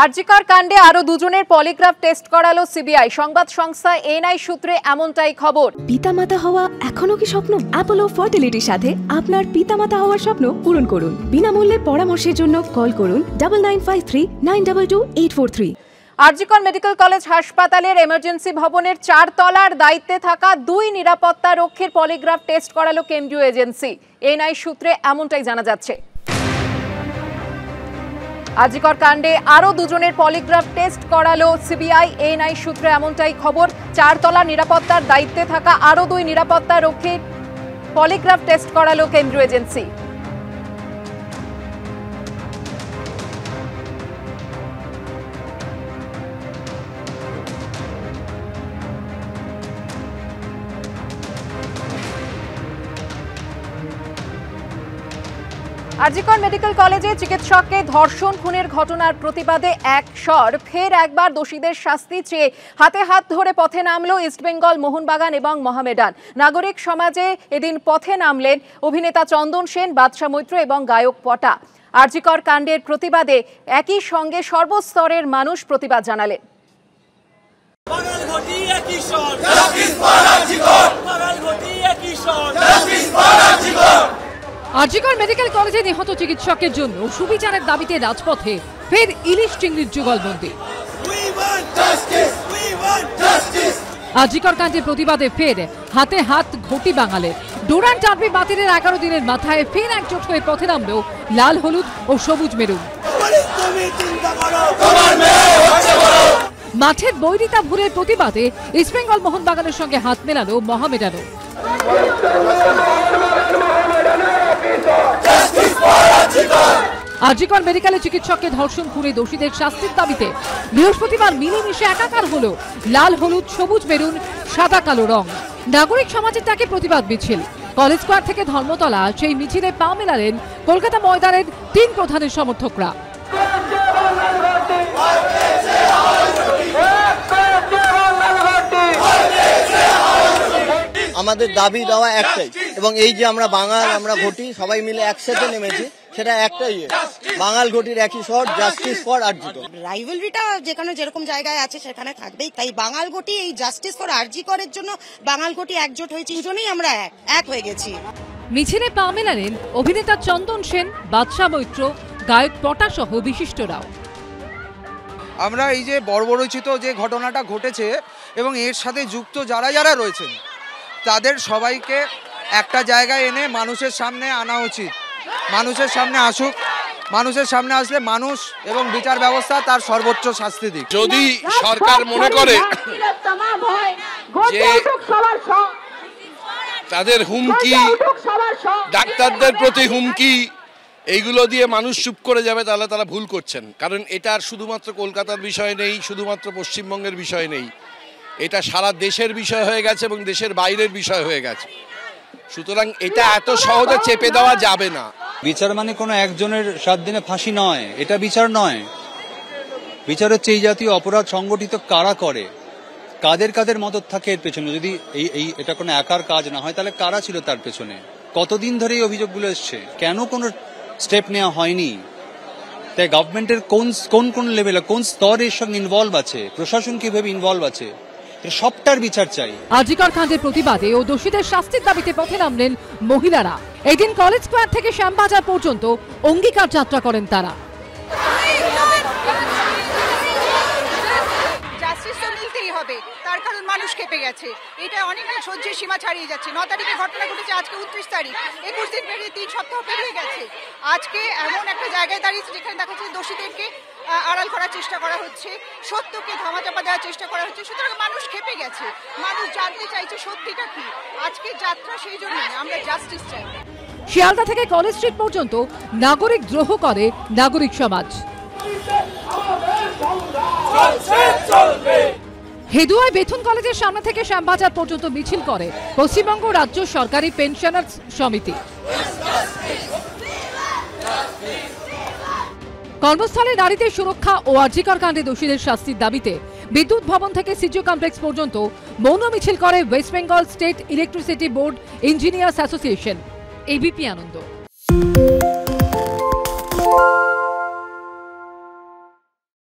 আরজিকর কাণ্ডে আরো দুজনের পলিগ্রাফ টেস্ট করালো সিবিআই। সংবাদ সংস্থা এনআই সূত্রে এমনটাই খবর। পিতামাতা হওয়া এখনো কি স্বপ্ন? অ্যাপোলো ফার্টিলিটির সাথে আপনার পিতামাতা হওয়ার স্বপ্ন পূরণ করুন। বিনামূল্যে পরামর্শের জন্য কল করুন 9953922843। আরজিকর মেডিকেল কলেজ হাসপাতালের এমার্জেন্সি ভবনের 4 তলার দায়িত্বে থাকা 2 নিরাপত্তা রক্ষীর পলিগ্রাফ টেস্ট করালো কেন্দ্রীয় এজেন্সি। এনআই সূত্রে এমনটাই জানা যাচ্ছে। আরজিকর কাণ্ডে আরো দুজনের পলিগ্রাফ টেস্ট করালো সিবিআই। এনআই সূত্রে এমনটাই খবর। 4 তলার নিরাপত্তার দায়িত্বে থাকা আরো 2 নিরাপত্তা রক্ষীর পলিগ্রাফ টেস্ট করালো কেন্দ্রীয় এজেন্সি। আরজিকর মেডিকেল কলেজে চিকিৎসককে ধর্ষণ খুনের ঘটনার প্রতিবাদে ফের একবার দোষীদের শাস্তি চেয়ে হাতে হাত ধরে পথে নামলো ইস্টবেঙ্গল, মোহনবাগান এবং মোহামেডান। নাগরিক সমাজে এদিন পথে নামলেন অভিনেতা চন্দন সেন, বাদশা মৈত্র এবং গায়ক পটা। আরজিকর কাণ্ডের প্রতিবাদে একই সঙ্গে সর্বস্তরের মানুষ প্রতিবাদ জানালেন। আরজিকর মেডিকেল কলেজে নিহত চিকিৎসকের জন্য সুবিচারের দাবিতে রাজপথে ফের ইলিশ চিংড়ির যুগলবন্দি। আরজিকর কাণ্ডের প্রতিবাদে ফের হাতে হাত ঘটি বাঙালের। ডুরান্ট ডার্বি বাতিলের 11 দিনের মাথায় ফের একজোট হয়ে পথে নামল লাল, হলুদ ও সবুজ মেরুন। মাঠের বৈরিতা ভুলের প্রতিবাদে ইস্টবেঙ্গল, মোহনবাগানের সঙ্গে হাত মেলালো মোহামেডানও। আরজিকর মেডিকেলে চিকিৎসককে ধর্ষণ খুনে দোষীদের শাস্তির দাবিতে বৃহস্পতিবার মিলেমিশে একাকার হলো লাল, হলুদ, সবুজ, মেরুন, সাদা, কালো রং। নাগরিক সমাজের ডাকে প্রতিবাদ মিছিল। কলেজ স্কোয়ার থেকে ধর্মতলা সেই মিছিলে পা মেলালেন কলকাতা ময়দানের 3 প্রধানের সমর্থকরা। আমাদের দাবি দেওয়া একটাই, এবং এই যে আমরা বাঙাল, আমরা ঘটি সবাই মিলে একসাথে নেমেছি, সেটা একটাই, বাঙাল ঘটির একই শহর, জাস্টিস ফর আরজিকর। রাইভালরিটা যেখানে যেরকম জায়গায় আছে সেখানে থাকবেই, তাই বাঙাল ঘটি এই জাস্টিস ফর আরজিকরের জন্য বাঙাল ঘটি একজোট হয়েছে, তিনজনেই আমরা এক হয়ে গেছি। মিছিলে পা মেলালেন অভিনেতা চন্দন সেন, বাদশা মৈত্র, গায়ক পটা সহ বিশিষ্টরাও। আমরা এই যে বর্বরচিত যে ঘটনাটা ঘটেছে এবং এর সাথে যুক্ত যারা যারা রয়েছেন তাদের সবাইকে একটা জায়গায় এনে মানুষের সামনে আনা উচিত। মানুষের সামনে আসুক, মানুষের সামনে আসলে মানুষ এবং বিচার ব্যবস্থা তার সর্বোচ্চ শাস্তি দিক। যদি সরকার মনে করে যে তাদের হুমকি, ডাক্তারদের প্রতি হুমকি, এইগুলো দিয়ে মানুষ চুপ করে যাবে, তাহলে তারা ভুল করছেন। কারণ এটা আর শুধুমাত্র কলকাতার বিষয় নেই, শুধুমাত্র পশ্চিমবঙ্গের বিষয় নেই, এটা সারা দেশের বিষয় হয়ে গেছে এবং দেশের বাইরের বিষয় হয়ে গেছে। সুতরাং এটা এত সহজে চেপে দেওয়া যাবে না। বিচার মানে কোনো একজনের 7 দিনে ফাঁসি নয়, এটা বিচার নয়। বিচার হচ্ছে এই জাতীয় অপরাধ সংগঠিত কারা করে, কাদের কাদের মদত থাকে এর পেছনে। যদি এটা কোনো একার কাজ না হয় তাহলে কারা ছিল তার পেছনে, কতদিন ধরে এই অভিযোগগুলো এসছে, কেন কোনো স্টেপ নেওয়া হয়নি। তাই গভর্নমেন্টের কোন লেভেলে, কোন স্তরে এর সঙ্গে ইনভলভ আছে, প্রশাসন কিভাবে ইনভলভ আছে, সবটার বিচার চাই। আরজিকর কাণ্ডের প্রতিবাদে ও দোষীদের শাস্তির দাবিতে পথে নামলেন মহিলারা। এদিন কলেজ স্কোয়ার থেকে শ্যামবাজার পর্যন্ত অঙ্গীকার যাত্রা করেন তারা। তার কারণ মানুষ খেপে গেছে, এটা অনেকটা সহ্যের সীমা ছাড়িয়ে যাচ্ছে। 9 তারিখে ঘটনা ঘটেছে, আজকে 29 তারিখ, 21 দিন পেরিয়ে 3 সপ্তাহ পেরিয়ে গেছে। আজকে এমন একটা জায়গায় দাঁড়িয়েছে যেখানে দেখা যাচ্ছে দোষীদেরকে আড়াল করার চেষ্টা করা হচ্ছে, সত্যকে ধামাচাপা দেওয়ার চেষ্টা করা হচ্ছে। সুতরাং মানুষ খেপে গেছে, মানুষ জানতে চাইছে সত্যিটা কি। আজকে যাত্রা সেই জন্য আমরা জাস্টিস চাই। শিয়ালদা থেকে কলেজ স্ট্রিট পর্যন্ত নাগরিক দ্রোহ করে নাগরিক সমাজ। হেদুয়ায় বেথুন কলেজের সামনে থেকে শ্যামবাজার পর্যন্ত মিছিল করে পশ্চিমবঙ্গ রাজ্য সরকারি পেনশনার্স সমিতি। কর্মস্থলে নারীদের সুরক্ষা ও আরজিকর কাণ্ডে দোষীদের শাস্তির দাবিতে বিদ্যুৎ ভবন থেকে সিজিও কমপ্লেক্স পর্যন্ত মৌন মিছিল করে West Bengal state electricity board engineers association. ABP আনন্দ।